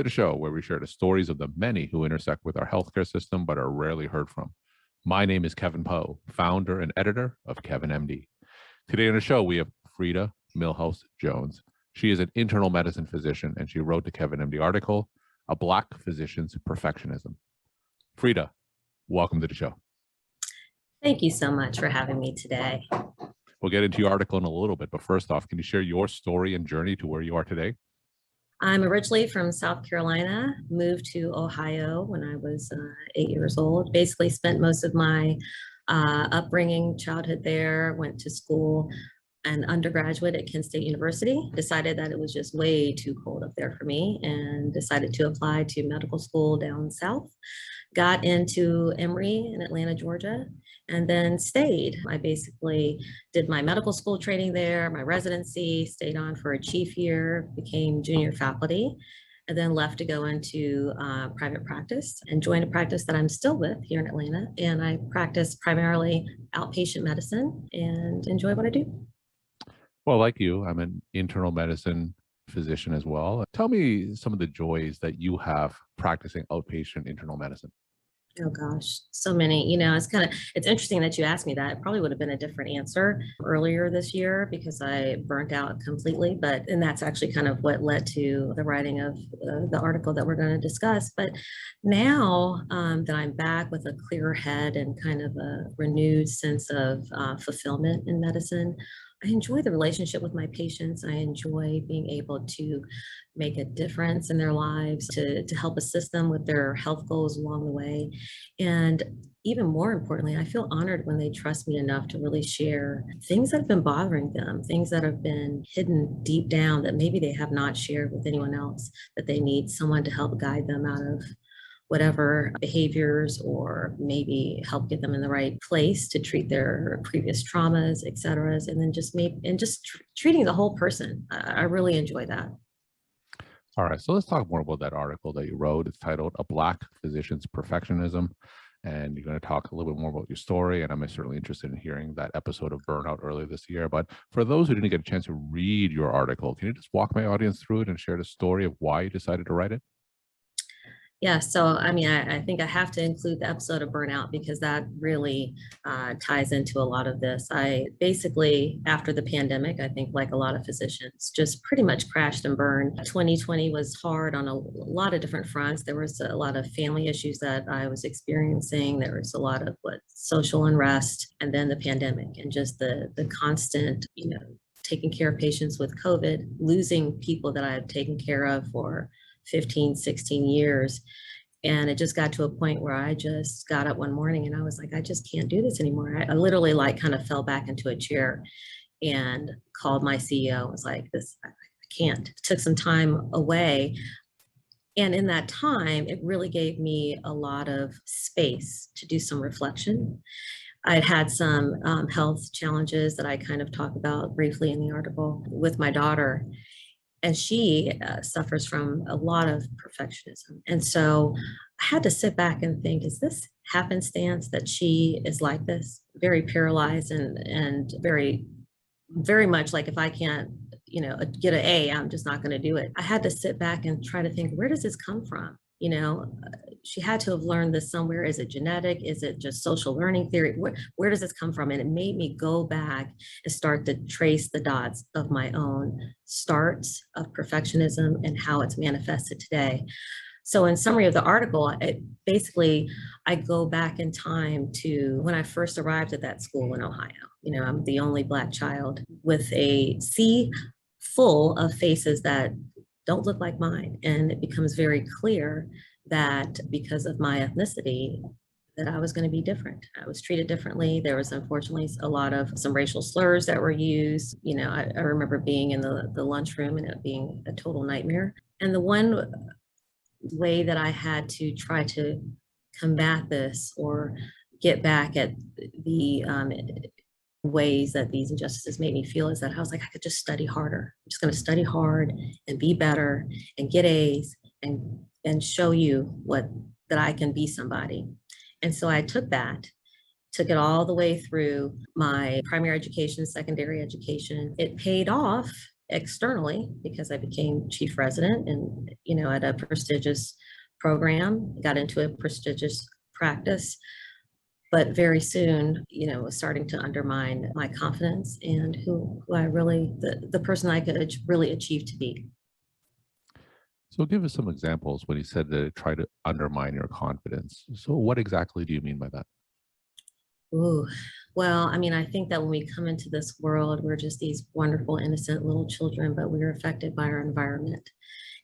to the show where we share the stories of the many who intersect with our healthcare system but are rarely heard from. My name is Kevin Poe, founder and editor of Kevin MD. Today on the show, we have Frieda Millhouse-Jones. She is an internal medicine physician, and she wrote the Kevin MD article, A Black Physician's Perfectionism. Frieda, welcome to the show. Thank you so much for having me today. We'll get into your article in a little bit, but first off, can you share your story and journey to where you are today? I'm originally from South Carolina, moved to Ohio when I was 8 years old. Basically spent most of my upbringing, childhood there, went to school and undergraduate at Kent State University. Decided that it was just way too cold up there for me and decided to apply to medical school down south. Got into Emory in Atlanta, Georgia, and then stayed. I basically did my medical school training there, my residency, stayed on for a chief year, became junior faculty, and then left to go into private practice and joined a practice that I'm still with here in Atlanta. And I practice primarily outpatient medicine and enjoy what I do. Well, like you, I'm an internal medicine physician as well. Tell me some of the joys that you have practicing outpatient internal medicine. Oh gosh, so many. It's interesting that you asked me that. It probably would have been a different answer earlier this year because I burnt out completely. And that's actually kind of what led to the writing of the article that we're going to discuss. But now that I'm back with a clearer head and kind of a renewed sense of fulfillment in medicine, I enjoy the relationship with my patients. I enjoy being able to make a difference in their lives, to help assist them with their health goals along the way. And even more importantly, I feel honored when they trust me enough to really share things that have been bothering them, things that have been hidden deep down that maybe they have not shared with anyone else, that they need someone to help guide them out of whatever behaviors or maybe help get them in the right place to treat their previous traumas, et cetera. And then treating the whole person. I really enjoy that. All right, so let's talk more about that article that you wrote. It's titled A Black Physician's Perfectionism. And you're going to talk a little bit more about your story. And I'm certainly interested in hearing that episode of Burnout earlier this year. But for those who didn't get a chance to read your article, can you just walk my audience through it and share the story of why you decided to write it? Yeah, so I think I have to include the episode of Burnout because that really ties into a lot of this. I basically, after the pandemic, I think like a lot of physicians, just pretty much crashed and burned. 2020 was hard on a lot of different fronts. There was a lot of family issues that I was experiencing. There was a lot of social unrest, and then the pandemic and just the constant, taking care of patients with COVID, losing people that I had taken care of for 15, 16 years. And it just got to a point where I just got up one morning and I was like, I just can't do this anymore. I literally kind of fell back into a chair and called my CEO. I was like, I can't. It took some time away. And in that time, it really gave me a lot of space to do some reflection. I'd had some health challenges that I kind of talk about briefly in the article with my daughter. And she suffers from a lot of perfectionism. And so I had to sit back and think, is this happenstance that she is like this, very paralyzed and very, very much like if I can't, get an A, I'm just not going to do it. I had to sit back and try to think, where does this come from? She had to have learned this somewhere. Is it genetic? Is it just social learning theory? Where does this come from? And it made me go back and start to trace the dots of my own starts of perfectionism and how it's manifested today. So in summary of the article, I go back in time to when I first arrived at that school in Ohio. I'm the only Black child with a sea full of faces that don't look like mine. And it becomes very clear that because of my ethnicity, that I was going to be different. I was treated differently. There was unfortunately some racial slurs that were used. I remember being in the lunchroom and it being a total nightmare. And the one way that I had to try to combat this or get back at the ways that these injustices made me feel is that I was like, I could just study harder. I'm just going to study hard and be better and get A's and show you that I can be somebody. And so I took it all the way through my primary education, secondary education. It paid off externally because I became chief resident and, at a prestigious program, got into a prestigious practice, but very soon, was starting to undermine my confidence and who I really, the person I could really achieve to be. So give us some examples when you said that it tried to undermine your confidence. So what exactly do you mean by that? Ooh, well, I think that when we come into this world, we're just these wonderful, innocent little children, but we're affected by our environment.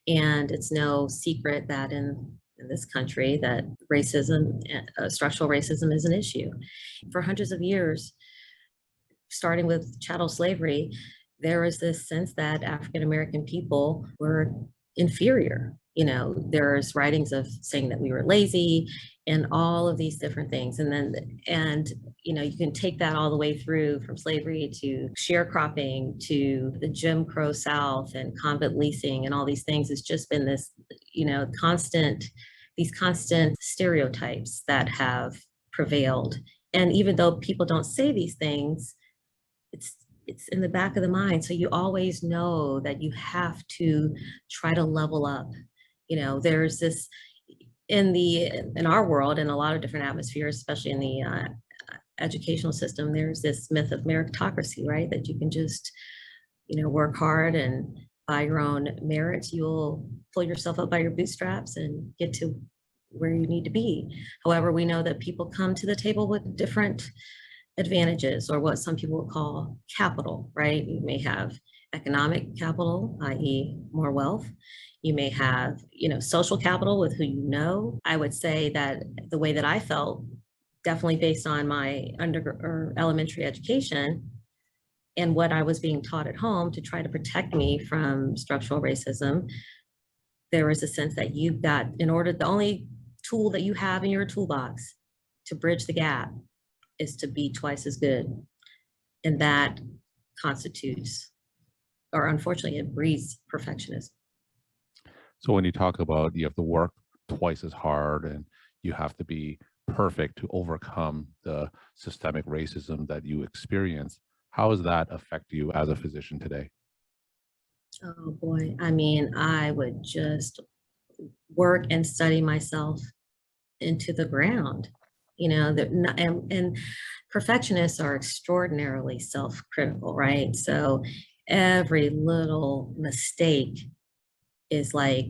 And it's no secret that in this country that racism, structural racism is an issue. For hundreds of years, starting with chattel slavery, there was this sense that African American people were inferior. There's writings of saying that we were lazy and all of these different things. And you can take that all the way through from slavery to sharecropping to the Jim Crow South and convict leasing and all these things. It's just been this, these constant stereotypes that have prevailed. And even though people don't say these things, it's in the back of the mind. So you always know that you have to try to level up. There's this in our world, in a lot of different atmospheres, especially in the educational system, there's this myth of meritocracy, right? That you can just, work hard and by your own merits, you'll pull yourself up by your bootstraps and get to where you need to be. However, we know that people come to the table with different advantages, or what some people would call capital, right? You may have economic capital, i.e. more wealth. You may have, social capital with who you know. I would say that the way that I felt, definitely based on my elementary education and what I was being taught at home to try to protect me from structural racism, there was a sense that you've got, the only tool that you have in your toolbox to bridge the gap is to be twice as good. And that constitutes, or unfortunately, it breeds perfectionism. So when you talk about you have to work twice as hard and you have to be perfect to overcome the systemic racism that you experience, how does that affect you as a physician today? Oh boy, I would just work and study myself into the ground. And perfectionists are extraordinarily self-critical, right? So every little mistake is like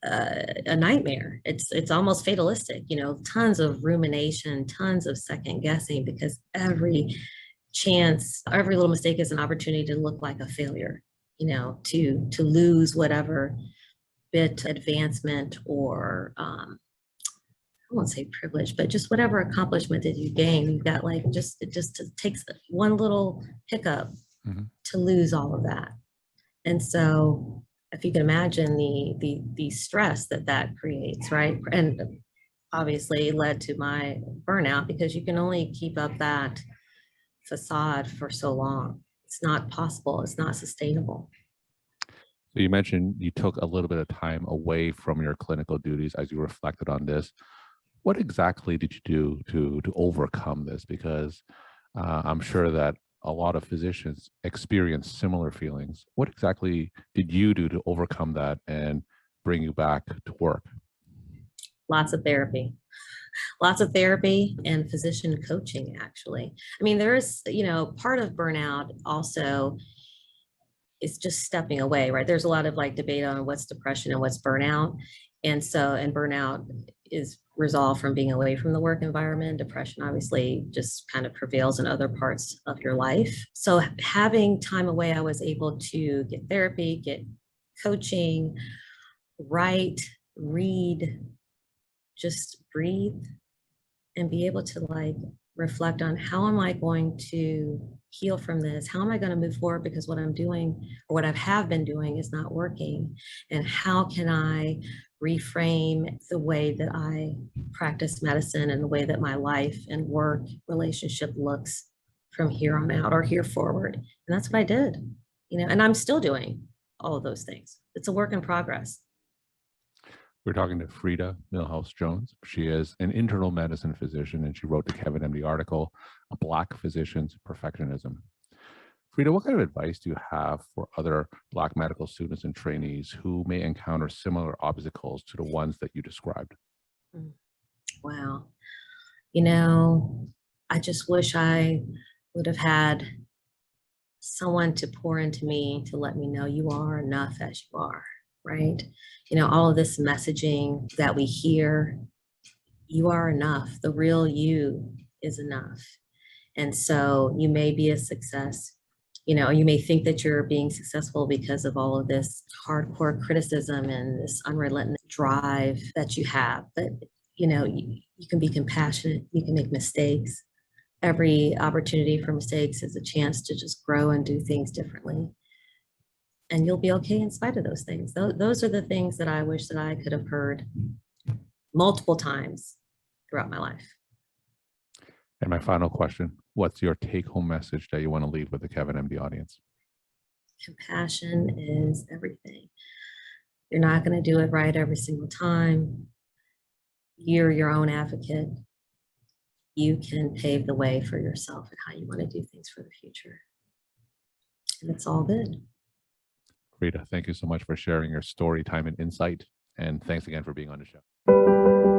a nightmare. It's almost fatalistic, tons of rumination, tons of second guessing, because every little mistake is an opportunity to look like a failure, to lose whatever bit advancement or I won't say privilege, but just whatever accomplishment that you gain, you've got it just takes one little hiccup to lose all of that. And so if you can imagine the stress that creates, right? And obviously led to my burnout, because you can only keep up that facade for so long. It's not possible. It's not sustainable. So you mentioned you took a little bit of time away from your clinical duties as you reflected on this. What exactly did you do to overcome this? Because I'm sure that a lot of physicians experience similar feelings. What exactly did you do to overcome that and bring you back to work? Lots of therapy. Lots of therapy and physician coaching, actually. There is, part of burnout also is just stepping away, right? There's a lot of debate on what's depression and what's burnout. And burnout is resolved from being away from the work environment. Depression obviously just kind of prevails in other parts of your life. So having time away, I was able to get therapy, get coaching, write, read, just breathe, and be able to reflect on how am I going to heal from this? How am I going to move forward? Because what I'm doing, or what I have been doing, is not working. And how can I reframe the way that I practice medicine and the way that my life and work relationship looks from here on out, or here forward? And that's what I did, and I'm still doing all of those things. It's a work in progress. We're talking to Frieda Millhouse-Jones. She is an internal medicine physician, and she wrote the Kevin MD article, A Black Physician's Perfectionism. Frieda, what kind of advice do you have for other Black medical students and trainees who may encounter similar obstacles to the ones that you described? Mm. Wow. I just wish I would have had someone to pour into me to let me know you are enough as you are, right? All of this messaging that we hear, you are enough. The real you is enough. And so you may be a success. You may think that you're being successful because of all of this hardcore criticism and this unrelenting drive that you have. But, you can be compassionate, you can make mistakes. Every opportunity for mistakes is a chance to just grow and do things differently. And you'll be okay in spite of those things. Those are the things that I wish that I could have heard multiple times throughout my life. And my final question, what's your take-home message that you want to leave with the Kevin MD audience? Compassion is everything. You're not going to do it right every single time. You're your own advocate. You can pave the way for yourself and how you want to do things for the future. And it's all good. Frieda, thank you so much for sharing your story, time, and insight. And thanks again for being on the show.